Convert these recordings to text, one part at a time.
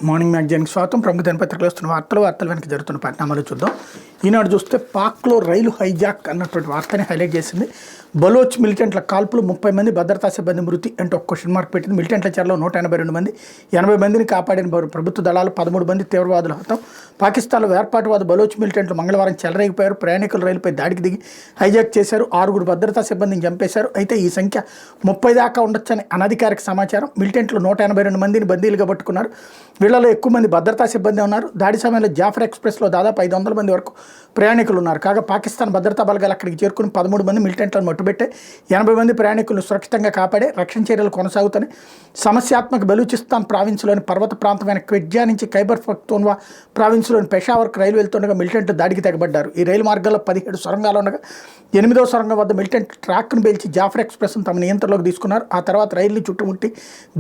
Morning మ్యాగజైన్కి స్వాగతం. ప్రముఖ దినపత్రికలు వస్తున్న వార్తలు వెనక జరుగుతున్న పరిణామాలు చూద్దాం. ఈనాడు చూస్తే పాక్లో రైలు హైజాక్ అన్నటువంటి వార్తని హైలైట్ చేసింది. బలోచ్ మిలిటెంట్ల కాల్పులు 30 మంది భద్రతా సిబ్బంది మృతి అంటే ఒక క్వశ్చన్ మార్క్ పెట్టింది. మిలిటెంట్ల చెరలో 182 మంది, 80 మందిని కాపాడిన ప్రభుత్వ దళాలు, 13 మంది తీవ్రవాదులు హతం. పాకిస్తాన్లో వేర్పాటువాద బలోచ్ మిలిటెంట్లు మంగళవారం చెలరేగిపోయారు. ప్రయాణికుల రైలుపై దాడికి దిగి హైజాక్ చేశారు. 6 భద్రతా సిబ్బందిని చంపేశారు. అయితే ఈ సంఖ్య 30 దాకా ఉండొచ్చని అనధికారిక సమాచారం. మిలిటెంట్లు 182 మందిని బందీలుగా పట్టుకున్నారు. వీళ్ళలో ఎక్కువ మంది భద్రతా సిబ్బంది ఉన్నారు. దాడి సమయంలో జాఫర్ ఎక్స్ప్రెస్లో దాదాపు 500 మంది వరకు ప్రయాణికులు ఉన్నారు. కాగా పాకిస్తాన్ భద్రతా బలగాలు అక్కడికి చేరుకుని 13 మంది మిలిటెంట్లను మట్టుబెట్టే 80 మంది ప్రయాణికులను సురక్షితంగా కాపాడే రక్షణ చర్యలు కొనసాగుతాయి. సమస్యాత్మక బలూచిస్తాన్ ప్రావిన్స్లోని పర్వత ప్రాంతమైన క్విడ్జా నుంచి ఖైబర్ పఖ్తూన్వా ప్రావిన్స్లోని పెషావర్కు రైలు వెళ్తుండగా మిలిటెంట్లు దాడికి తెగబడ్డారు. ఈ రైలు మార్గంలో 17 సొరంగాలు ఉండగా 8వ సొరంగం వద్ద మిలిటెంట్ ట్రాక్ను పేల్చి జాఫర్ ఎక్స్ప్రెస్ను తమ నియంత్రణలోకి తీసుకున్నారు. ఆ తర్వాత రైలుని చుట్టుముట్టి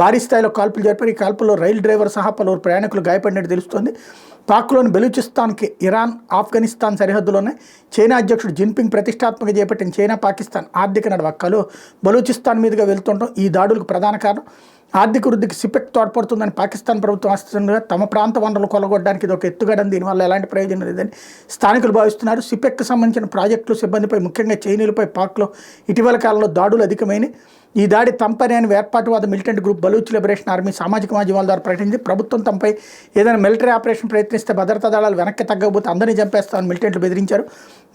భారీ స్థాయిలో కాల్పులు జరిపారు. ఈ కాల్పుల్లో రైలు డ్రైవర్ సహా పలువురు ప్రయాణికులు గాయపడినట్టు తెలుస్తోంది. పాక్లోని బెలూచిస్తాన్కి ఇరాన్, ఆఫ్ఘనిస్తాన్ సరిహద్దులోనే చైనా అధ్యక్షుడు జిన్పింగ్ ప్రతిష్టాత్మక చేపట్టిన చైనా పాకిస్తాన్ ఆర్థిక నడవక్కలు బలూచిస్తాన్ మీదుగా వెళ్తుండటం ఈ దాడులకు ప్రధాన కారణం. ఆర్థిక వృద్ధికి సిపెక్ తోడ్పడుతుందని పాకిస్తాన్ ప్రభుత్వం ఆశిస్తుండగా తమ ప్రాంత వనరులు కొలగొట్టడానికి ఇది ఒక ఎత్తుగడని, దీనివల్ల ఎలాంటి ప్రయోజనం లేదని స్థానికులు భావిస్తున్నారు. సిపెక్కి సంబంధించిన ప్రాజెక్టులు, సిబ్బందిపై ముఖ్యంగా చైనీయులపై పాక్లో ఇటీవల కాలంలో దాడులు అధికమైనవి. ఈ దాడి తంపని అని వేర్పాటువాద militant group Baloch Liberation Army సామాజిక మాధ్యమాల ద్వారా ప్రకటించింది. ప్రభుత్వం తమపై ఏదైనా మిలిటరీ ఆపరేషన్ ప్రయత్నిస్తే భద్రతా దళాలు వెనక్కి తగ్గకపోతే అందరినీ చంపేస్తామని మిలిటెంట్లు బెదిరించారు.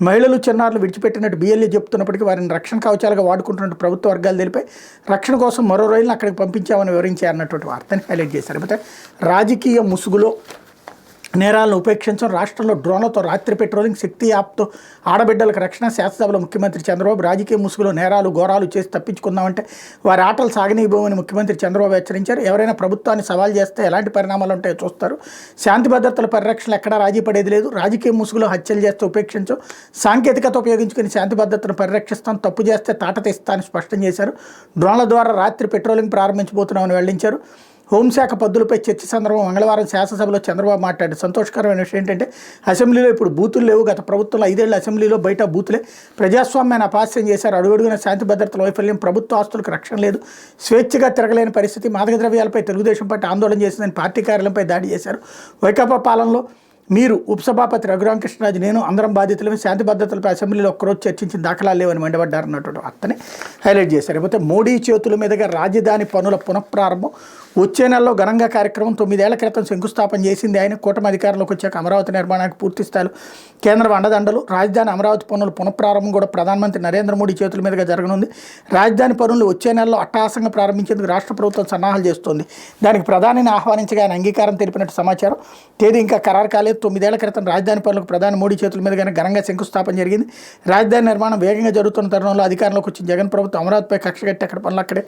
మహిళలు, చిన్నారులు విడిచిపెట్టినట్టు బిఎల్ఏ చెప్తున్నప్పటికీ వారిని రక్షణ కవచాలుగా వాడుకుంటున్నట్టు ప్రభుత్వ వర్గాలు తెలిపాయి. రక్షణ కోసం మరో రైలును అక్కడికి పంపించామని వివరించారు అన్నటువంటి వార్తని హైలైట్ చేశారు. అయితే రాజకీయ ముసుగులో నేరాలను ఉపేక్షించడం, రాష్ట్రంలో డ్రోన్లతో రాత్రి పెట్రోలింగ్, శక్తి యాప్తో ఆడబిడ్డలకు రక్షణ. శాసనసభలో ముఖ్యమంత్రి చంద్రబాబు రాజకీయ ముసుగులో నేరాలు, ఘోరాలు చేసి తప్పించుకుందామంటే వారి ఆటలు సాగనీయబోమని ముఖ్యమంత్రి చంద్రబాబు హెచ్చరించారు. ఎవరైనా ప్రభుత్వాన్ని సవాల్ చేస్తే ఎలాంటి పరిణామాలు ఉంటాయో చూస్తారు. శాంతి భద్రతల పరిరక్షణ ఎక్కడా రాజీ పడేది లేదు. రాజకీయ ముసుగులో హత్యలు చేస్తే ఉపేక్షించం, సాంకేతికత ఉపయోగించుకుని శాంతి భద్రతను పరిరక్షిస్తాం, తప్పు చేస్తే తాట తెస్తానని స్పష్టం చేశారు. డ్రోన్ల ద్వారా రాత్రి పెట్రోలింగ్ ప్రారంభించబోతున్నామని వెల్లడించారు. హోంశాఖ పద్దులపై చర్చ సందర్భంగా మంగళవారం శాసనసభలో చంద్రబాబు మాట్లాడారు. సంతోషకరమైన విషయం ఏంటంటే అసెంబ్లీలో ఇప్పుడు బూతులు లేవు. గత ప్రభుత్వంలో 5 ఏళ్ల అసెంబ్లీలో బయట బూతులే. ప్రజాస్వామ్యాన్ని అపహాస్యం చేశారు. అడుగడుగున శాంతి భద్రతల వైఫల్యం, ప్రభుత్వ ఆస్తులకు రక్షణ లేదు, స్వేచ్ఛగా తిరగలేని పరిస్థితి. మాదక ద్రవ్యాలపై తెలుగుదేశం పార్టీ ఆందోళన చేసిందని పార్టీ కార్యాలయంపై దాడి చేశారు. వైకాపా పాలనలో మీరు ఉపసభాపతి రఘురామకృష్ణరాజు, నేను అందరం బాధితులమే. శాంతి భద్రతలపై అసెంబ్లీలో ఒక్కరోజు చర్చించిన దాఖలాలు లేవని మండిపడ్డారు అన్నటువంటి వార్తని హైలైట్ చేశారు. లేకపోతే మోడీ చేతుల మీదుగా రాజధాని పనుల పునఃప్రారంభం వచ్చే నెలలో ఘనంగా కార్యక్రమం. 9 ఏళ్ల క్రితం శంకుస్థాపన చేసింది ఆయన. కూటమి అధికారంలోకి వచ్చాక అమరావతి నిర్మాణానికి పూర్తి స్థాయిలో కేంద్రం అండదండలు. రాజధాని అమరావతి పనుల పునఃప్రారంభం కూడా ప్రధానమంత్రి నరేంద్ర మోడీ చేతుల మీదుగా జరగనుంది. రాజధాని పనులు వచ్చే నెలలో అట్టహాసంగా ప్రారంభించేందుకు రాష్ట్ర ప్రభుత్వం సన్నాహాలు చేస్తోంది. దానికి ప్రధానిని ఆహ్వానించగా ఆయన అంగీకారం తెలిపినట్టు సమాచారం. తేదీ ఇంకా ఖరారు కాలేదు. 9 ఏళ్ల క్రితం రాజధాని పనులకు ప్రధాని మోడీ చేతుల మీదుగానే ఘనంగా శంకుస్థాపన జరిగింది. రాజధాని నిర్మాణం వేగంగా జరుగుతున్న తరుణంలో అధికారంలోకి వచ్చిన జగన్ ప్రభుత్వం అమరావతిపై కక్ష కట్టి అక్కడ పనులు అక్కడే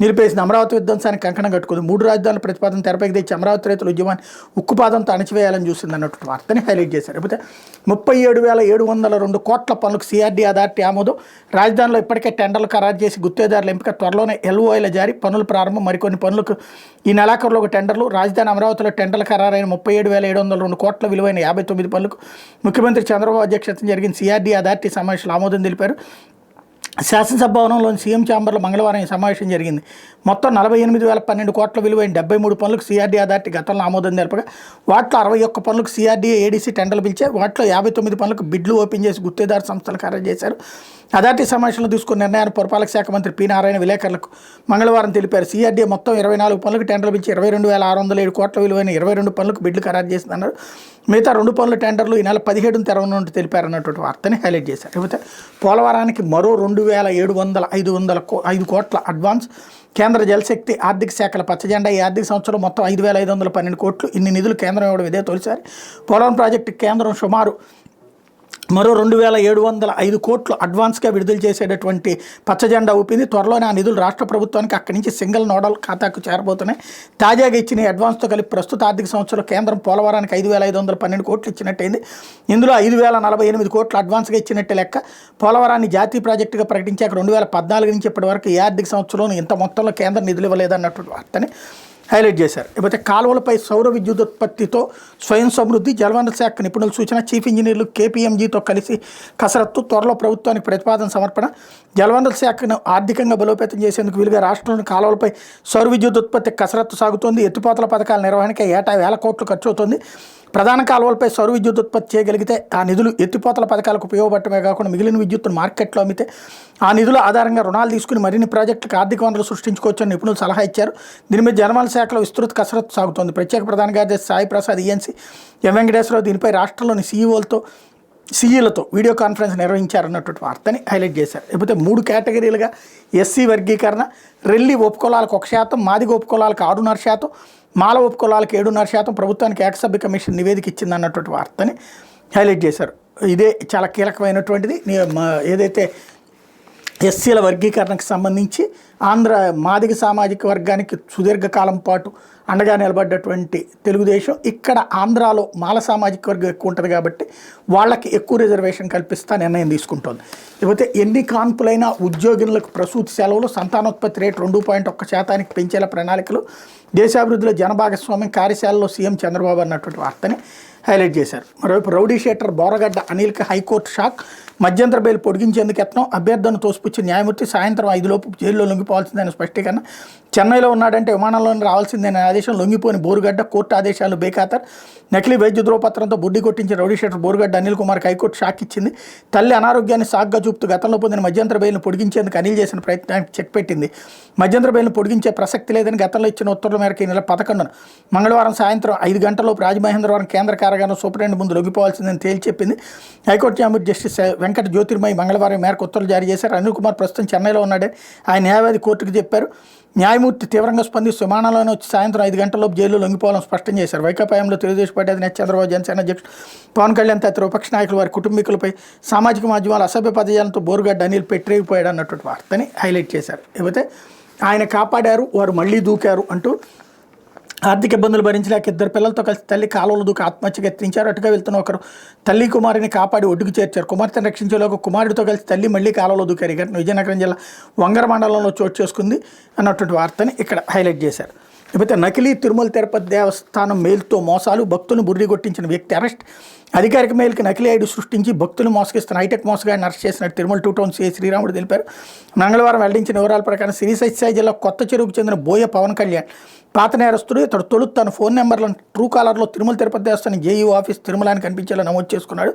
నిలిపేసింది. అమరావతి విధ్వంసానికి కంకణం కట్టుకుంది. 3 రాజధానుల ప్రతిపాదన తెరపైకి తెచ్చి అమరావతి రైతుల ఉద్యమాన్ని ఉక్కుపాదంతో అణచివేయాలని చూసింది అన్నటువంటి వార్తని హైలైట్ చేశారు. లేకపోతే 37,702 కోట్ల పనులకు సిఆర్డీ అథారిటీ ఆమోదం. రాజధానిలో ఇప్పటికే టెండర్లు ఖరారు చేసి గుత్తేదారుల ఎంపిక, త్వరలోనే ఎల్ఓఐల జారీ, పనుల ప్రారంభం. మరికొన్ని పనులకు ఈ నెలాఖరులో ఒక టెండర్లు. రాజధాని అమరావతిలో టెండర్లు ఖరారైన 37,702 కోట్ల విలువైన 59 పనులకు ముఖ్యమంత్రి చంద్రబాబు అధ్యక్షతన జరిగిన సిఆర్డీ అథారిటీ సమావేశంలో ఆమోదం తెలిపారు. శాసనసభ భవనంలోని సీఎం ఛాంబర్లో మంగళవారం ఈ సమావేశం జరిగింది. మొత్తం 48,012 కోట్ల విలువైన 73 పనులకు సిఆర్డీ అథారిటీ గతంలో ఆమోదం తెలపగా వాటిలో 61 పనులకు సిఆర్డీ ఏడీసీ టెండర్లు పిలిచారు. వాటిలో 59 పనులకు బిడ్లు ఓపెన్ చేసి గుత్తేదారు సంస్థలు ఖరారు చేశారు. అథారిటీ సమావేశంలో తీసుకున్న నిర్ణయాన్ని పురపాలక శాఖ మంత్రి పి నారాయణ విలేకరులకు మంగళవారం తెలిపారు. సిఆర్డీ మొత్తం 24 పనులకు టెండర్లు పిలిచి 22,607 కోట్ల విలువైన 22 పనులకు బిడ్లు ఖరారు చేసిందన్నారు. మిగతా 2 పనుల టెండర్లు ఈ నెల 17న తెరవనున్నట్టు తెలిపారన్నటువంటి వార్తని హైలైట్ చేశారు. లేకపోతే పోలవరానికి మరో 2,705 కోట్ల అడ్వాన్స్. కేంద్ర జలశక్తి ఆర్థిక శాఖల పచ్చజెండా. ఈ ఆర్థిక సంవత్సరం మొత్తం 5,512 కోట్లు. ఇన్ని నిధులు కేంద్రం ఇవ్వడం ఇదే తొలిసారి. పోలవరం ప్రాజెక్టు కేంద్రం సుమారు మరో 2,705 కోట్లు అడ్వాన్స్గా విడుదల చేసేటటువంటి పచ్చజెండా ఊపింది. త్వరలోనే ఆ నిధులు రాష్ట్ర ప్రభుత్వానికి అక్కడి నుంచి సింగిల్ నోడల్ ఖాతాకు చేరబోతున్నాయి. తాజాగా ఇచ్చిన అడ్వాన్స్తో కలిపి ప్రస్తుత ఆర్థిక సంవత్సరంలో కేంద్రం పోలవరానికి 5,512 కోట్లు ఇచ్చినట్టయింది. ఇందులో 5,048 కోట్లు అడ్వాన్స్గా ఇచ్చినట్టే లెక్క. పోలవరాన్ని జాతీయ ప్రాజెక్టుగా ప్రకటించాక 2014 నుంచి ఇప్పటి వరకు ఈ ఆర్థిక సంవత్సరంలో ఇంత మొత్తంలో కేంద్రం నిధులు ఇవ్వలేదన్నటువంటి వార్తని హైలైట్ చేశారు. ఇకపోతే కాలువలపై సౌర విద్యుదుత్పత్తితో స్వయం సమృద్ధి, జలవనరుల శాఖ నిపుణుల సూచన, చీఫ్ ఇంజనీర్లు కేపీఎంజీతో కలిసి కసరత్తు, త్వరలో ప్రభుత్వానికి ప్రతిపాదన సమర్పణ. జలవనరుల శాఖను ఆర్థికంగా బలోపేతం చేసేందుకు వీలుగా రాష్ట్రంలోని కాలువలపై సౌర విద్యుత్ ఉత్పత్తి కసరత్తు సాగుతోంది. ఎత్తిపోతల పథకాల నిర్వహణకి ఏటా వేల కోట్లు ఖర్చు అవుతుంది. ప్రధాన కాలువలపై సౌర విద్యుత్ ఉత్పత్తి చేయగలిగితే ఆ నిధులు ఎత్తిపోతల పథకాలకు ఉపయోగపడటమే కాకుండా మిగిలిన విద్యుత్తును మార్కెట్లో అమ్మితే ఆ నిధుల ఆధారంగా రుణాలు తీసుకుని మరిన్ని ప్రాజెక్టులకు ఆర్థిక వనరులు సృష్టించుకోవచ్చని నిపుణులు సలహా ఇచ్చారు. దీని మీద జలవనరుల శాఖలో విస్తృత కసరత్తు సాగుతోంది. ప్రత్యేక ప్రధాన కార్యదర్శి సాయి ప్రసాద్, ఈఎన్సీ ఎం వెంకటేశ్వరరావు దీనిపై రాష్ట్రంలోని సీఈలతో వీడియో కాన్ఫరెన్స్ నిర్వహించారన్నటువంటి వార్తని హైలైట్ చేశారు. లేకపోతే 3 కేటగిరీలుగా ఎస్సీ వర్గీకరణ, రెల్లి ఉపకులాలకు 1%, మాదిగ ఉపకులాలకు 6.5%, మాల ఉపకులాలకు 7.5% ప్రభుత్వానికి ఏకసభ్య కమిషన్ నివేదిక ఇచ్చింది అన్నటువంటి వార్తని హైలైట్ చేశారు. ఇదే చాలా కీలకమైనటువంటిది. ఏదైతే ఎస్సీల వర్గీకరణకు సంబంధించి ఆంధ్ర మాదిగ సామాజిక వర్గానికి సుదీర్ఘకాలం పాటు అండగా నిలబడ్డటువంటి తెలుగుదేశం ఇక్కడ ఆంధ్రాలో మాల సామాజిక వర్గం ఎక్కువ ఉంటుంది కాబట్టి వాళ్ళకి ఎక్కువ రిజర్వేషన్ కల్పిస్తా నిర్ణయం తీసుకుంటోంది. లేకపోతే ఎన్ని కాన్పులైనా ఉద్యోగులకు ప్రసూతి సెలవులు, సంతానోత్పత్తి రేటు 2.1% పెంచేలా ప్రణాళికలు, దేశాభివృద్ధిలో జనభాగస్వామ్యం కార్యశాలలో సీఎం చంద్రబాబు అన్నటువంటి వార్తని హైలైట్ చేశారు. మరోవైపు రౌడీ షీటర్ బోరగడ్డ అనిల్కి హైకోర్టు షాక్, మధ్యంతర బెయిల్ పొడిగించేందుకు యత్నం, అభ్యర్థనను తోసిపుచ్చిన న్యాయమూర్తి సాయంత్రం 5 లోపు జైల్లో లొంగిపోవాల్సిందని స్పష్టీకరణ, చెన్నైలో ఉన్నాడంటే విమానంలోనే రావాల్సిందనే ఆదేశం, లొంగిపోని బోరుగడ్డ, కోర్టు ఆదేశాలు బేఖాతర్, నకిలీ వైద్య ధ్రువపత్రంతో బుడ్డి కొట్టించిన రౌడీ షీటర్ బోరుగడ్డ అనిల్ కుమార్కి హైకోర్టు షాక్ ఇచ్చింది. తల్లి అనారోగ్యాన్ని సాగ్గా చూపుతూ గతంలో పొందిన మధ్యంతర బెయిల్ను పొడిగించేందుకు అనిల్ చేసిన ప్రయత్నానికి చెక్ పెట్టింది. మధ్యంతర బెయిల్ను పొడిగించే ప్రసక్తి లేదని గతంలో ఇచ్చిన ఉత్తర్వుల మేరకు ఈ నెల 11న మంగళవారం సాయంత్రం 5 గంటలలోపు రాజమహేంద్రవరం కేంద్ర కారాగారం సూపరింటెండెంట్ ముందు లొంగిపోవాల్సిందని తేల్చి చెప్పింది. హైకోర్టు న్యాయమూర్తి జస్టిస్ వెంకట జ్యోతిర్మయి మంగళవారం మేరకు ఉత్తర్వులు జారీ చేశారు. అనిల్ కుమార్ ప్రస్తుతం చెన్నైలో ఉన్నాడని ఆయన న్యాయవాది కోర్టుకు చెప్పారు. న్యాయమూర్తి తీవ్రంగా స్పందిస్తూ విమానంలోనే వచ్చి సాయంత్రం 5 గంటలలోపు జైల్లో లొంగిపోవాలని స్పష్టం చేశారు. వైకాపాయంలో తెలుగుదేశం పార్టీ అధినేత చంద్రబాబు, జనసేన అధ్యక్షుడు పవన్ కళ్యాణ్ తదితర విపక్ష నాయకులు వారి కుటుంబీకులపై సామాజిక మాధ్యమాలు అసభ్య పదజాలంతో బోరుగడ్డ అనిల్ పెట్టిరేగిపోయాడు అన్నటువంటి వార్తని హైలైట్ చేశారు. లేకపోతే ఆయన కాపాడారు, వారు మళ్ళీ దూకారు అంటూ ఆర్థిక ఇబ్బందులు భరించలేక 2 పిల్లలతో కలిసి తల్లి కాలువలు దూకి ఆత్మహత్యకు యత్నించారు. అటుగా వెళ్తున్న ఒకరు తల్లి కుమారుని కాపాడి ఒడ్డుకు చేర్చారు. కుమార్తెను రక్షించేలోకి కుమారుడితో కలిసి తల్లి మళ్ళీ కాలువలో దూకారు. ఈ ఘటన విజయనగరం జిల్లా వంగర మండలంలో చోటు చేసుకుంది అన్నటువంటి వార్తని ఇక్కడ హైలైట్ చేశారు. లేకపోతే నకిలీ తిరుమల తిరుపతి దేవస్థానం మెయిల్తో మోసాలు, భక్తులను బుర్రి కొట్టించిన వ్యక్తి అరెస్ట్, అధికారిక మెయిల్కి నకిలీ ఐడి సృష్టించి భక్తులు మోసగిస్తున్న హైటెక్ మోసగాడిని అరెస్ట్ చేసినట్టు తిరుమల 2 టౌన్ సిఐ శ్రీరాముడు తెలిపారు. మంగళవారం వెల్లడించిన వివరాల ప్రకారం శ్రీ సత్యసాయి జిల్లా కొత్త చెరువుకు చెందిన బోయ పవన్ కళ్యాణ్ పాత నేరస్తుడు. ఇతడు తొలుత తన ఫోన్ నెంబర్లను ట్రూ కాలర్లో తిరుమల తిరుపతి దేవస్థానం జేఈఓ ఆఫీస్ తిరుమలాని కనిపించేలా నమోదు చేసుకున్నాడు.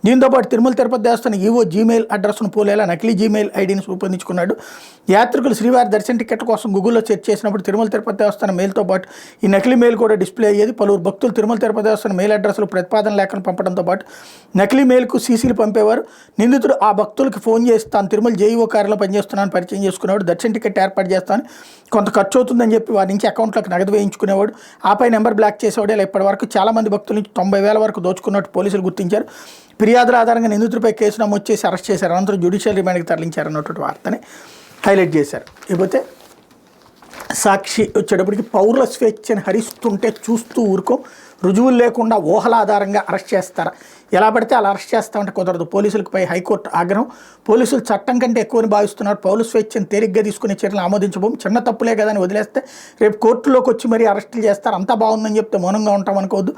దీంతోపాటు తిరుమల తిరుపతి దేవస్థానం ఈవో జీమెయిల్ అడ్రస్ను పోలేలా నకిలీ జీమెయిల్ ఐడిని రూపొందించుకున్నాడు. యాత్రికులు శ్రీవారి దర్శన టికెట్ కోసం గూగుల్లో సెర్చ్ చేసినప్పుడు తిరుమల తిరుపతి దేవస్థానం మెయిల్తో పాటు ఈ నకిలీ మెయిల్ కూడా డిస్ప్లే అయ్యేది. పలువురు భక్తులు తిరుమల తిరుపతి దేవస్థానం మెయిల్ అడ్రస్లు ప్రతిపాదన లేఖను పంపడంతో పాటు నకిలీ మెయిల్కు సీసీలు పంపేవారు. నిందితుడు ఆ భక్తులకు ఫోన్ చేసి తాను తిరుమల జేఈఓ కార్యాలయంలో పనిచేస్తున్నాను పరిచయం చేసుకునేవాడు. దర్శన టికెట్ ఏర్పాటు చేస్తాను, కొంత ఖర్చు అవుతుందని చెప్పి వారి నుంచి అకౌంట్లకు నగదు వేయించుకునేవాడు. ఆపై నెంబర్ బ్లాక్ చేసేవాడు. ఇలా ఇప్పటి వరకు చాలామంది భక్తుల నుంచి 90,000 వరకు దోచుకున్నట్టు పోలీసులు గుర్తించారు. ఫిర్యాదుల ఆధారంగా నిందితుడిపై కేసు నమోదు చేసి అరెస్ట్ చేశారు. అనంతరం జ్యుడిషియల్ రిమాండ్కి తరలించారన్నటువంటి వార్తని హైలైట్ చేశారు. ఇకపోతే సాక్షి వచ్చేటప్పటికి పౌరుల స్వేచ్ఛని హరిస్తుంటే చూస్తూ ఊరుకో, రుజువులు లేకుండా ఊహల ఆధారంగా అరెస్ట్ చేస్తారా, ఎలా పడితే అలా అరెస్ట్ చేస్తామంటే కుదరదు. పోలీసులపై హైకోర్టు ఆగ్రహం, పోలీసులు చట్టం కంటే ఎక్కువని భావిస్తున్నారు, పౌరుల స్వేచ్ఛను తేలిగ్గా తీసుకునే చర్యలు ఆమోదించబోం, చిన్న తప్పులే కదా అని వదిలేస్తే రేపు కోర్టులోకి వచ్చి మరీ అరెస్టులు చేస్తారు, అంతా బాగుందని చెప్తే మౌనంగా ఉంటాం అనుకోవద్దు.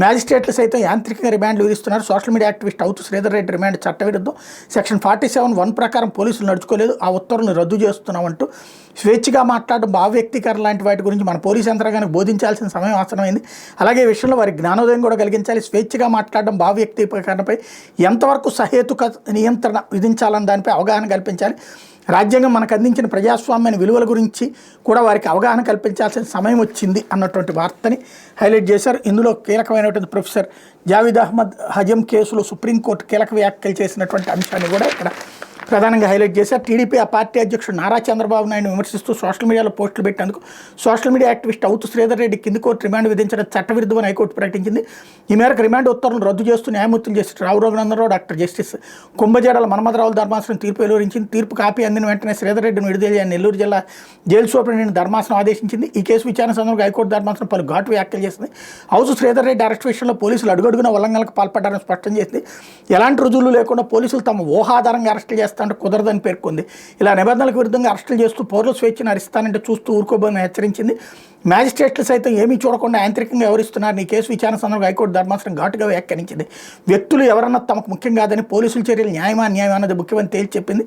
మ్యాజిస్ట్రేట్లు సైతం యాంత్రికంగా రిమాండ్లు విధిస్తున్నారు. సోషల్ మీడియా యాక్టివిస్ట్ అవుతు శ్రీధర్ రెడ్డి రిమాండ్ చట్టవిరుద్ధం, సెక్షన్ 47(1) ప్రకారం పోలీసులు నడుచుకోలేదు, ఆ ఉత్తర్వులను రద్దు చేస్తున్నామంటూ స్వేచ్ఛగా మాట్లాడడం, భావ వ్యక్తీకరణ లాంటి వాటి గురించి మన పోలీసు యంత్రాంగానికి బోధించాల్సిన సమయం అవసరమైంది. అలాగే ఈ విషయంలో వారికి జ్ఞానోదయం కూడా కలిగించాలి. స్వేచ్ఛగా మాట్లాడడం, భావ వ్యక్తీకరణపై ఎంతవరకు సహేతుక నియంత్రణ విధించాలని దానిపై అవగాహన కల్పించాలి. రాజ్యాంగం మనకు అందించిన ప్రజాస్వామ్యాన్ని విలువల గురించి కూడా వారికి అవగాహన కల్పించాల్సిన సమయం వచ్చింది అన్నటువంటి వార్తని హైలైట్ చేశారు. ఇందులో కీలకమైనటువంటి ప్రొఫెసర్ జావీద్ అహ్మద్ హజం కేసులో సుప్రీంకోర్టు కీలక వ్యాఖ్యలు చేసినటువంటి అంశాన్ని కూడా ఇక్కడ ప్రధానంగా హైలైట్ చేశారు. టీడీపీ ఆ పార్టీ అధ్యక్షుడు నారా చంద్రబాబు నాయుడు విమర్శిస్తూ సోషల్ మీడియాలో పోస్టులు పెట్టేందుకు సోషల్ మీడియా యాక్టివిస్ట్ అవుతు శ్రీధర్ రెడ్డి కింది కోర్టు రిమాండ్ విధించడం చట్టవిరుద్ధమని హైకోర్టు ప్రకటించింది. ఈ మేరకు రిమాండ్ ఉత్తర్వులను రద్దు చేస్తూ న్యాయమూర్తులు జస్టిస్ రావు రఘునందనరావు, డాక్టర్ జస్టిస్ కుంభజేడల మన్మథరావు ధర్మాసనం తీర్పు వెలువరించింది. తీర్పు కాపీ అందిన వెంటనే శ్రీధర్ రెడ్డిని విడుదల చేయాలని నెల్లూరు జిల్లా జైలు సూపరింటెండెంట్ ధర్మాసనం ఆదేశించింది. ఈ కేసు విచారణ సందర్భంగా హైకోర్టు ధర్మాసనం పలు ఘాటు వ్యాఖ్యలు చేసింది. హౌస్ శ్రీధర్ రెడ్డి అరెస్ట్ విషయంలో పోలీసులు అడుగడుగున ఉల్లంఘనలకు పాల్పడ్డారని స్పష్టం చేసింది. ఎలాంటి రుజువులు లేకుండా పోలీసులు తమ ఊహాధారంగా అరెస్టులు చేస్తారు చేస్తానంటే కుదరదని పేర్కొంది. ఇలా నిబంధనలకు విరుద్ధంగా అరెస్టులు చేస్తూ పౌరుల స్వేచ్ఛను హరిస్తానంటే చూస్తూ ఊరుకోబోని హెచ్చరించింది. మ్యాజిస్ట్రేట్లు సైతం ఏమీ చూడకుండా యాంత్రికంగా వ్యవహరిస్తున్నారు. ఈ కేసు విచారణ సందర్భంగా హైకోర్టు ధర్మాసనం ఘాటుగా వ్యాఖ్యానించింది. వ్యక్తులు ఎవరన్నా తమకు ముఖ్యం కాదని, పోలీసుల చర్యలు న్యాయమా అన్యాయమా అన్నది ముఖ్యమని తేల్చి చెప్పింది.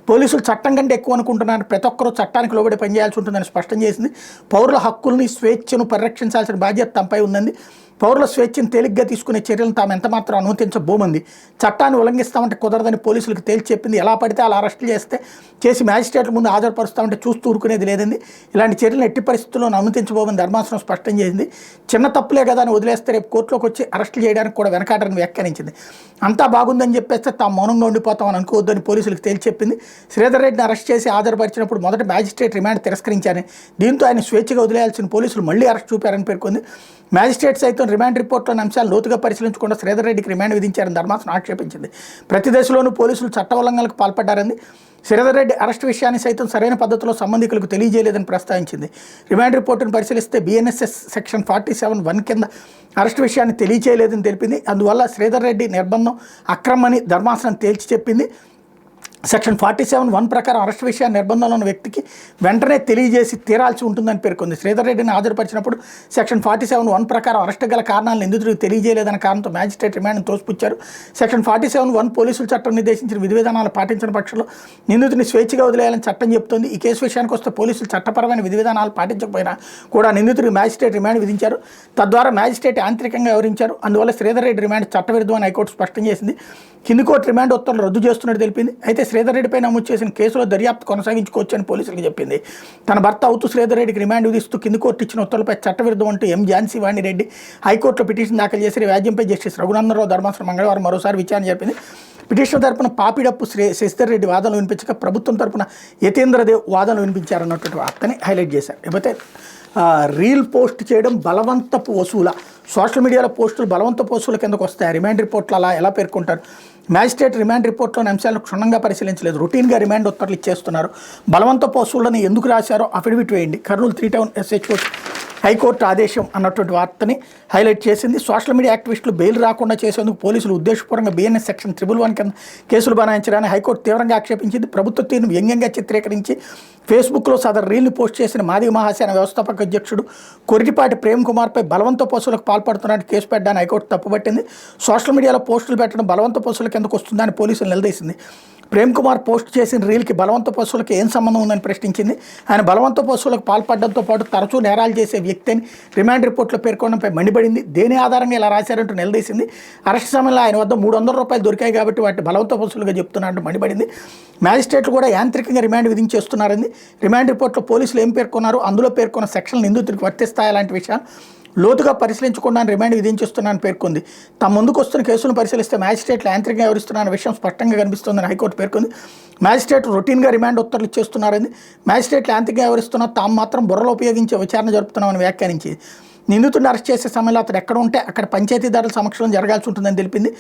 పోలీసులు చట్టం కంటే ఎక్కువ అనుకుంటున్నారు, ప్రతి ఒక్కరూ చట్టానికి లోబడి పనిచేయాల్సి ఉంటుందని స్పష్టం చేసింది. పౌరుల హక్కుల్ని స్వేచ్ఛను పరిరక్షించాల్సిన బాధ్యత తమపై ఉందని, పౌరుల స్వేచ్ఛను తేలిగ్గా తీసుకునే చర్యలను తాము ఎంతమాత్రం అనుమతించబోమంది. చట్టాన్ని ఉల్లంఘిస్తామంటే కుదరదని పోలీసులకు తేల్చి చెప్పింది. ఎలా పడితే అలా అరెస్టులు చేసి మ్యాజిస్ట్రేట్ల ముందు హాజరుపరుస్తామంటే చూస్తూ ఊరుకునేది లేదండి. ఇలాంటి చర్యలను ఎట్టి పరిస్థితుల్లో అనుమతించబోమని ధర్మాసనం స్పష్టం చేసింది. చిన్న తప్పులే కదా అని వదిలేస్తే రేపు కోర్టులోకి వచ్చి అరెస్టులు చేయడానికి కూడా వెనకాడని వ్యాఖ్యానించింది. అంతా బాగుందని చెప్పేస్తే తాము మౌనంగా ఉండిపోతామని అనుకోవద్దని పోలీసులకు తేల్చి చెప్పింది. శ్రీధర్ రెడ్డిని అరెస్ట్ చేసి హాజరుపరిచినప్పుడు మొదట మ్యాజిస్ట్రేట్ రిమాండ్ తిరస్కరించారని, దీంతో ఆయన స్వేచ్ఛగా వదిలేయాల్సిన పోలీసులు మళ్లీ అరెస్ట్ చూపారని పేర్కొంది. మ్యాజిస్ట్రేట్ సైతం రిమాండ్ రిపోర్ట్లోని అంశాలు లోతుగా పరిశీలించకుండా శ్రీధర్ రెడ్డికి రిమాండ్ విధించారని ధర్మాసనం ఆక్షేపించింది. ప్రతి దశలోనూ పోలీసులు చట్ట ఉల్లంఘనలకు పాల్పడ్డారని, శ్రీధర్ రెడ్డి అరెస్టు విషయాన్ని సైతం సరైన పద్ధతిలో సంబంధికులకు తెలియజేయలేదని ప్రస్తావించింది. రిమాండ్ రిపోర్టును పరిశీలిస్తే BNSS సెక్షన్ 47(1) కింద అరెస్టు విషయాన్ని తెలియజేయలేదని తెలిపింది. అందువల్ల శ్రీధర్ రెడ్డి నిర్బంధం అక్రమని ధర్మాసనం తేల్చి చెప్పింది. సెక్షన్ 47(1) ప్రకారం అరెస్టు విషయాన్ని నిర్బంధంలో ఉన్న వ్యక్తికి వెంటనే తెలియజేసి తీరాల్సి ఉంటుందని పేర్కొంది. శ్రీధర్ రెడ్డిని హాజరుపరిచినప్పుడు సెక్షన్ 47(1) ప్రకారం అరెస్టు గల కారణాలను నిందితుడికి తెలియజేయలేదన్న కారణంతో మ్యాజిస్ట్రేట్ రిమాండ్ను తోసిపుచ్చారు. సెక్షన్ 47(1) పోలీసుల చట్టం నిర్దేశించిన విధి విధానాలు పాటించిన పక్షంలో నిందితుడిని స్వేచ్ఛగా వదిలేయాలని చట్టం చెబుతోంది. ఈ కేసు విషయానికి వస్తే పోలీసులు చట్టపరమైన విధి విధానాలు పాటించకపోయినా కూడా నిందితుడికి మ్యాజిస్ట్రేట్ రిమాండ్ విధించారు. తద్వారా మ్యాజిస్ట్రేట్ యాంత్రికంగా వ్యవహరించారు. అందువల్ల శ్రీధర్ రెడ్డి రిమాండ్ చట్టవిరుద్ధమని హైకోర్టు స్పష్టం చేసింది. కింది కోర్టు రిమాండ్ ఉత్తర్వులు రద్దు చేస్తున్నట్టు తెలిపింది. అయితే శ్రీధర్ రెడ్డిపై నమోదు చేసిన కేసులో దర్యాప్తు కొనసాగించుకోవచ్చని పోలీసులకు చెప్పింది. తన భర్త అవుతూ శ్రీధర్ రెడ్డికి రిమాండ్ విధిస్తూ కింది కోర్టు ఇచ్చిన ఉత్తర్వులపై చట్టవిరుద్ధం అంటూ ఝాన్సీ వాణి రెడ్డి హైకోర్టులో పిటిషన్ దాఖలు చేసి వ్యాజ్యంపై జస్టిస్ రఘునందనరావు ధర్మాసనం మంగళవారం మరోసారి విచారణ జరిపింది. పిటిషన్ తరపున పాపిడప్పు శశిధర్ రెడ్డి వాదనలు వినిపించక ప్రభుత్వం తరపున యతీంద్రదేవ్ వాదనలు వినిపించారన్నటువంటి వార్తని హైలైట్ చేశారు. లేకపోతే రీల్ పోస్ట్ చేయడం బలవంతపు వసూల, సోషల్ మీడియాలో పోస్టులు బలవంతపు వసూల కిందకు వస్తాయి. రిమాండ్ రిపోర్ట్లు అలా ఎలా పేర్కొంటారు? మ్యాజిస్ట్రేట్ రిమాండ్ రిపోర్ట్లోని అంశాలను క్షుణ్ణంగా పరిశీలించలేదు, రొటీన్గా రిమాండ్ ఉత్తర్వులు ఇచ్చేస్తున్నారు. బలవంతపు వసూళ్లను ఎందుకు రాశారో అఫిడవిట్ వేయండి, కర్నూలు 3 టౌన్ SHO హైకోర్టు ఆదేశం అన్నటువంటి వార్తని హైలైట్ చేసింది. సోషల్ మీడియా యాక్టివిస్టులు బెయిల్ రాకుండా చేసేందుకు పోలీసులు ఉద్దేశపూర్వకంగా BNS సెక్షన్ 111 కింద కేసులు బనాయించడాన్ని హైకోర్టు తీవ్రంగా ఆక్షేపించింది. ప్రభుత్వ తీరును వ్యంగ్యంగా చిత్రీకరించి ఫేస్బుక్లో సదరు రీల్ని పోస్ట్ చేసిన మాదిగ మహాసేన వ్యవస్థాపక అధ్యక్షుడు కొరిటిపాటి ప్రేమ్ కుమార్పై బలవంత వసూలకు పాల్పడుతున్నట్టు కేసు పెట్టడాన్ని హైకోర్టు తప్పుపట్టింది. సోషల్ మీడియాలో పోస్టులు పెట్టడం బలవంత వసూల కిందకు వస్తుందని పోలీసులు నిలదీసింది. ప్రేమ్ కుమార్ పోస్ట్ చేసిన రీల్కి బలవంత వసూలకు ఏం సంబంధం ఉందని ప్రశ్నించింది. ఆయన బలవంత వసూలకు పాల్పడడంతో పాటు తరచూ నేరాలు చేసే వ్యక్తి అని రిమాండ్ రిపోర్ట్లో పేర్కొనడంపై మండిపడింది. దేని ఆధారంగా ఇలా రాశారంటూ నిలదీసింది. అరెస్ట్ సమయంలో ఆయన వద్ద 300 రూపాయలు దొరికాయి కాబట్టి వాటిని బలవంత వసూలుగా చెప్తున్నట్టు మండిపడింది. మ్యాజిస్ట్రేట్లు కూడా యాంత్రికంగా రిమాండ్ విధించేస్తున్నారని, రిమాండ్ రిపోర్ట్లో పోలీసులు ఏం పేర్కొన్నారు, అందులో పేర్కొన్న సెక్షన్లు నిందితుడికి వర్తిస్తాయి లాంటి విషయాలు లోతుగా పరిశీలించకుండా రిమాండ్ విధించేస్తున్నానని పేర్కొంది. తమ ముందుకు వస్తున్న కేసులను పరిశీలిస్తే మ్యాజిస్ట్రేట్లు యాంత్రికంగా వ్యవహరిస్తున్న విషయం స్పష్టంగా కనిపిస్తోందని హైకోర్టు పేర్కొంది. మ్యాజిస్ట్రేట్లు రొటీన్గా రిమాండ్ ఉత్తర్వులు ఇచ్చేస్తున్నారని, మ్యాజిస్ట్రేట్లు యాంత్రికంగా వ్యవహరిస్తున్నా తాము మాత్రం బుర్రలో ఉపయోగించే విచారణ జరుపుతున్నామని వ్యాఖ్యానించి నిందితుడిని అరెస్ట్ చేసే సమయంలో అతను ఎక్కడ ఉంటే అక్కడ పంచాయతీదారుల సమక్షంలో జరగాల్సి ఉంటుందని తెలిపింది.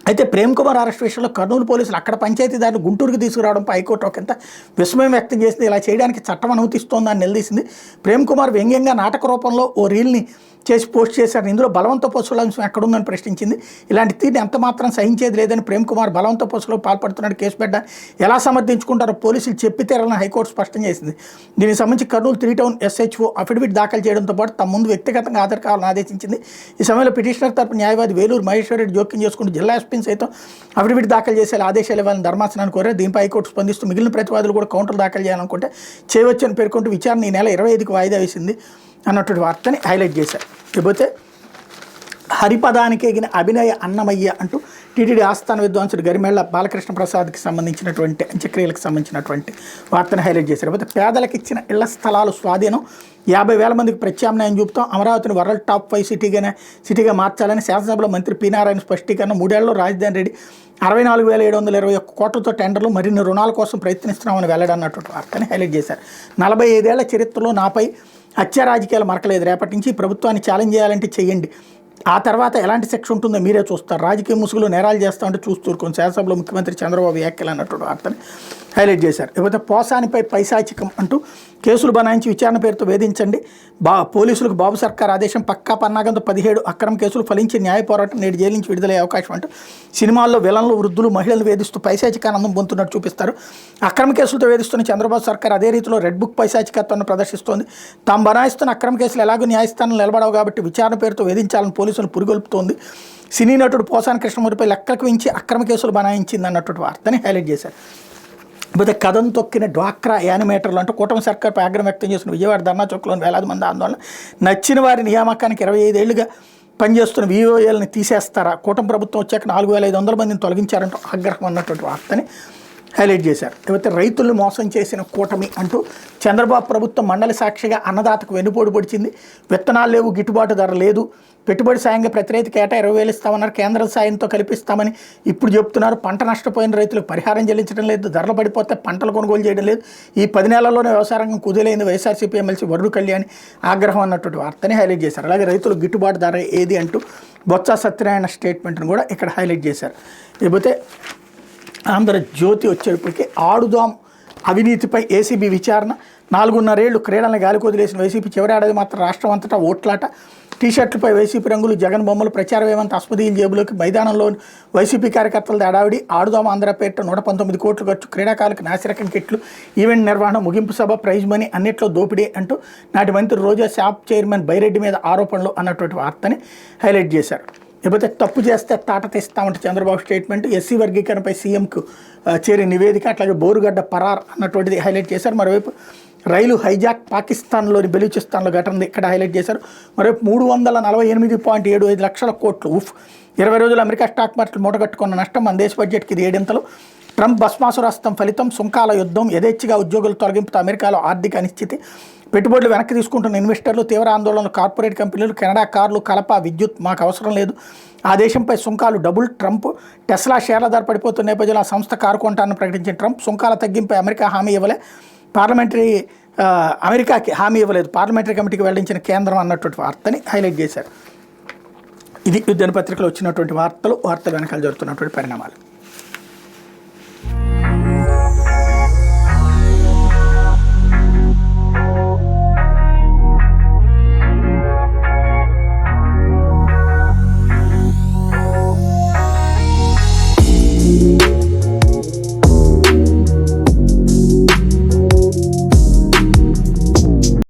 అయితే ప్రేమ్ కుమార్ అరెస్ట్ విషయంలో కర్నూలు పోలీసులు అక్కడ పంచాయతీదారులు గుంటూరుకు తీసుకురావడంపై హైకోర్టు ఒకంత విస్మయం వ్యక్తం చేసింది. ఇలా చేయడానికి చట్టం అనుమతిస్తోందని నిలదీసింది. ప్రేమ్ కుమార్ వ్యంగ్యంగా నాటక రూపంలో ఓ రీల్ని చేసి పోస్ట్ చేశారు. ఇందులో బలవంత వసూలు అంశం ఎక్కడుందని ప్రశ్నించింది. ఇలాంటి తీరుని ఎంత మాత్రం సహించేది లేదని, ప్రేమ్ కుమార్ బలవంత వసూలుకు పాల్పడుతున్నట్టు కేసు పెట్టా ఎలా సమర్థించుకుంటారో పోలీసులు చెప్పి తీరాలని హైకోర్టు స్పష్టం చేసింది. దీనికి సంబంధించి కర్నూలు 3 టౌన్ SHO అఫిడవిట్ దాఖలు చేయడంతో పాటు తమ ముందు వ్యక్తిగతంగా హాజరు కావాలని ఆదేశించింది. ఈ సమయంలో పిటిషనర్ తరపు న్యాయవాది వేలూరు మహేశ్వర్ రెడ్డి జోక్యం చేసుకుంటూ జిల్లా ఎస్పీని సైతం అఫిడవిట్ దాఖలు చేసే ఆదేశాలు ఇవ్వాలని ధర్మాసనాన్ని కోరారు. దీనిపై హైకోర్టు స్పందిస్తూ మిగిలిన ప్రతివాదులు కూడా కౌంటర్ దాఖలు చేయాలనుకుంటే చేయవచ్చని పేర్కొంటూ విచారణ ఈ నెల 25కి వాయిదా వేసింది అన్నటువంటి వార్తని హైలైట్ చేశారు. ఇకపోతే హరిపదానికి ఎగిన అభినయ అన్నమయ్య అంటూ టీటీడీ ఆస్థాన విద్వాంసుడు గరిమెళ్ల బాలకృష్ణ ప్రసాద్కి సంబంధించినటువంటి అంత్యక్రియలకు సంబంధించినటువంటి వార్తను హైలైట్ చేశారు. అయితే పేదలకు ఇచ్చిన ఇళ్ల స్థలాలు స్వాధీనం 50,000 మందికి ప్రత్యామ్నాయం చూపుతాం, అమరావతిని వరల్డ్ టాప్ 5 సిటీగా మార్చాలని శాసనసభలో మంత్రి పి నారాయణ స్పష్టీకరణ. 3 ఏళ్లలో రాజధాని రెడ్డి 64,721 కోట్లతో టెండర్లు, మరిన్ని రుణాల కోసం ప్రయత్నిస్తున్నామని వెల్లడన్నటువంటి వార్తని హైలైట్ చేశారు. 45 ఏళ్ల చరిత్రలో నాపై హత్య రాజకీయాలు మరకలేదు, రేపటి నుంచి ప్రభుత్వాన్ని ఛాలెంజ్ చేయాలంటే చెయ్యండి, ఆ తర్వాత ఎలాంటి శిక్ష ఉంటుందో మీరే చూస్తారు, రాజకీయ ముసుగులు నేరాలు చేస్తామంటే చూస్తూరుకొని శాసనసభలో ముఖ్యమంత్రి చంద్రబాబు వ్యాఖ్యలు అన్నటువంటి వార్తని హైలైట్ చేశారు. ఇకపోతే పోసానిపై పైశాచికం అంటూ కేసులు బనాయించి విచారణ పేరుతో వేధించండి. పోలీసులకు బాబు సర్కార్ ఆదేశం పక్కా పన్నాగంతో 17 అక్రమ కేసులు ఫలించి న్యాయ పోరాటం నేడు జైలు నుంచి విడుదలయ్యే అవకాశం అంటూ సినిమాల్లో విలన్లు వృద్ధులు మహిళలు వేధిస్తూ పైశాచికానందం పొందుతున్నట్టు చూపిస్తారు. అక్రమ కేసులతో వేధిస్తున్న చంద్రబాబు సర్కార్ అదే రీతిలో రెడ్ బుక్ పైశాచికత్వాన్ని ప్రదర్శిస్తోంది. తాము బనాయిస్తున్న అక్రమ కేసులు ఎలాగో న్యాయస్థానం నిలబడవు కాబట్టి విచారణ పేరుతో వేధించాలని పోలీసులు పురిగొల్పుతోంది. సినీ నటుడు పోసాని కృష్ణమూర్తిపై లెక్కలకు మించి అక్రమ కేసులు బనాయించింది అన్నటువంటి వార్తని హైలైట్ చేశారు. ఇకపోతే కథం తొక్కిన డ్వాక్రా యానిమేటర్లు అంటూ కూటమి సర్కార్పై ఆగ్రహం వ్యక్తం చేసిన విజయవాడ ధర్నా చౌక్లోని వేలాది మంది ఆందోళన. నచ్చిన వారి నియామకానికి 25 ఏళ్లుగా పనిచేస్తున్న VOLని తీసేస్తారా, కూటమి ప్రభుత్వం వచ్చాక 4500 మందిని తొలగించారంటూ ఆగ్రహం అన్నటువంటి వార్తని హైలైట్ చేశారు. ఇకపోతే రైతులను మోసం చేసిన కూటమి అంటూ చంద్రబాబు ప్రభుత్వం మండలి సాక్షిగా అన్నదాతకు వెన్నుపోటు పొడిచింది. విత్తనాలు లేవు, గిట్టుబాటు ధర లేదు, పెట్టుబడి సాయంగా ప్రతి రైతుకి ఏటా 20,000 ఇస్తామన్నారు. కేంద్ర సాయంతో కల్పిస్తామని ఇప్పుడు చెప్తున్నారు. పంట నష్టపోయిన రైతులకు పరిహారం చెల్లించడం లేదు, ధరలు పడిపోతే పంటలు కొనుగోలు చేయడం లేదు. ఈ 10 నెలల్లోనే వ్యవసాయ రంగం కుదిలేంది. వైఎస్ఆర్సీపీ ఎమ్మెల్సీ వరుడు కళ్యాణ్ ఆగ్రహం అన్నటువంటి వార్తని హైలైట్ చేశారు. అలాగే రైతులకు గిట్టుబాటు ధర ఏది అంటూ బొత్స సత్యనారాయణ స్టేట్మెంట్ను కూడా ఇక్కడ హైలైట్ చేశారు. లేకపోతే ఆంధ్రజ్యోతి వచ్చేటప్పటికి ఆడుదాం అవినీతిపై ఏసీబీ విచారణ. 4.5 ఏళ్లు క్రీడలను గాలికి వదిలేసిన వైసీపీ చివరి ఏడాది మాత్రం రాష్ట్రం అంతటా ఓట్లాట. టీషర్ట్లపై వైసీపీ రంగులు, జగన్ బొమ్మలు, ప్రచారం ఏమంత అస్మదీయుల జేబులోకి. మైదానంలో వైసీపీ కార్యకర్తల దాడావిడి. ఆడుదాం ఆంధ్ర పేరిట 119 కోట్లు ఖర్చు. క్రీడాకారులకు నాసిరకం కిట్లు, ఈవెంట్ నిర్వహణ, ముగింపు సభ, ప్రైజ్ మనీ అన్నిట్లో దోపిడీ అంటూ నాటి మంత్రి రోజా షాప్ చైర్మన్ బైరెడ్డి మీద ఆరోపణలు అన్నటువంటి వార్తని హైలైట్ చేశారు. లేకపోతే తప్పు చేస్తే తాట తీస్తామంటే చంద్రబాబు స్టేట్మెంట్. ఎస్సీ వర్గీకరణపై సీఎంకు చేరే నివేదిక. అట్లాగే బోరుగడ్డ పరార్ అన్నటువంటిది హైలైట్ చేశారు. మరోవైపు రైలు హైజాక్ పాకిస్తాన్లోని బెలూచిస్తాన్లో ఘటనది ఇక్కడ హైలైట్ చేశారు. మరోవైపు 348.75 లక్షల కోట్లు. 20 రోజులు అమెరికా స్టాక్ మార్కెట్ మూటగట్టుకున్న నష్టం మన దేశ బడ్జెట్కి ఇది 7 ట్రంప్ భస్మాసురాస్త్రం ఫలితం. సుంకాల యుద్ధం, యథేచ్ఛగా ఉద్యోగుల తొలగింపుతో అమెరికాలో ఆర్థిక అనిశ్చితి. పెట్టుబడులు వెనక్కి తీసుకుంటున్న ఇన్వెస్టర్లు, తీవ్ర ఆందోళనలు కార్పొరేట్ కంపెనీలు. కెనడా కార్లు, కలప, విద్యుత్ మాకు అవసరం లేదు. ఆ దేశంపై సుంకాలు డబుల్. ట్రంప్ టెస్లా షేర్ల ధర పడిపోతున్న నేపథ్యంలో ఆ సంస్థ కారు కొంటానని ప్రకటించిన ట్రంప్ సుంకాల తగ్గింపై అమెరికాకి హామీ ఇవ్వలేదు. పార్లమెంటరీ కమిటీకి వెల్లడించిన కేంద్రం అన్నటువంటి వార్తని హైలైట్ చేశారు. ఇది దినపత్రికలో వచ్చినటువంటి వార్తలు వెనకాల జరుగుతున్నటువంటి పరిణామాలు.